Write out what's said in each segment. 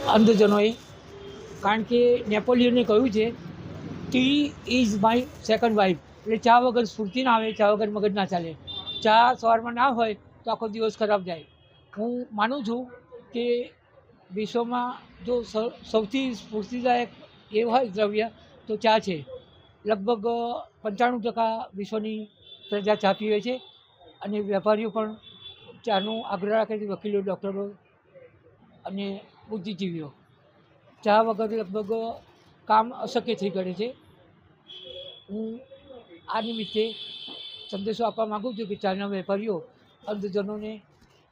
અંધજનોએ, કારણ કે નેપોલિયને કહ્યું છે T is my second wife, એટલે ચા વગર સ્ફૂર્તિ ના આવે, ચા વગર મગજ ના ચાલે. ચા સવારમાં ના હોય તો આખો દિવસ ખરાબ જાય. હું માનું છું કે વિશ્વમાં જો સૌથી સ્ફૂર્તિદાયક એ હોય દ્રવ્ય તો ચા છે. લગભગ 95% વિશ્વની પ્રજા ચા પીવે છે અને વેપારીઓ પણ ચાનો આગ્રહ રાખે છે, વકીલો, ડૉક્ટરો અને બુદ્ધિજીવીઓ. ચા વગર લગભગ કામ અશક્ય થઈ કરે છે. હું આ નિમિત્તે સંદેશો આપવા માગું છું કે ચાના વેપારીઓ અંધજનોને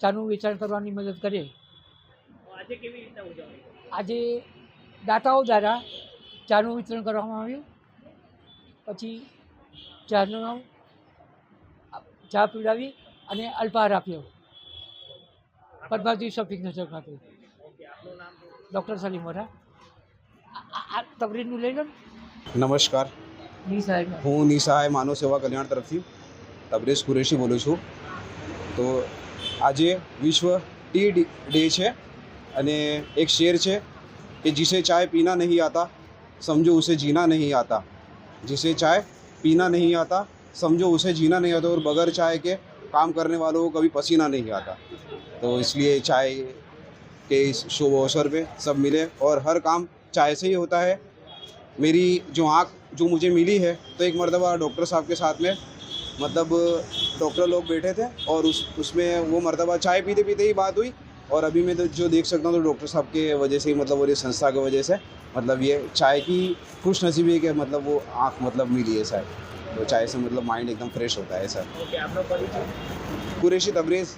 ચાનું વેચાણ કરવાની મદદ કરે. આજે કેવી રીતના ઉજવણી? આજે દાતાઓ દ્વારા ચાનું વિતરણ કરવામાં આવ્યું. પછી ચા પીવડાવી અને અલ્પાહાર આપ્યો. પદ્માવતી શોપિંગ સેન્ટર ખાતે. ઓકે, આપનું નામ? ડૉક્ટર સલીમ વરા. આ તબરીનું લઈ લો ને. નમસ્કાર, ની સાહેબ, હું નિસહાય માનવ સેવા કલ્યાણ તરફથી તબરેઝ કુરેશી બોલું છું. તો આજે વિશ્વ ટી ડે છે અને એક શેર છે કે जिसे चाय पीना नहीं आता समझो उसे जीना नहीं आता, जिसे चाय पीना नहीं आता समझो उसे जीना नहीं आता, और बगैर चाय के काम करने वालों को कभी पसीना नहीं आता. तो इसलिए चाय के इस शुभ अवसर पे सब मिले और हर काम चाय से ही होता है. मेरी जो आँख जो मुझे मिली है, तो एक मर्तबा डॉक्टर साहब के साथ में मतलब डॉक्टर लोग बैठे थे और उसमें वो मर्तबा चाय पीते पीते ही बात हुई. और अभी मैं तो जो देख सकता हूँ तो डॉक्टर साहब के वजह से ही मतलब, और ये संस्था की वजह से मतलब ये चाय की खुश नसीबी है कि मतलब वो आँख मतलब मिली है सर. तो चाय से मतलब माइंड एकदम फ्रेश होता है सर. ઓકે, આપનો પરિચય? कुरैशी तबरेज़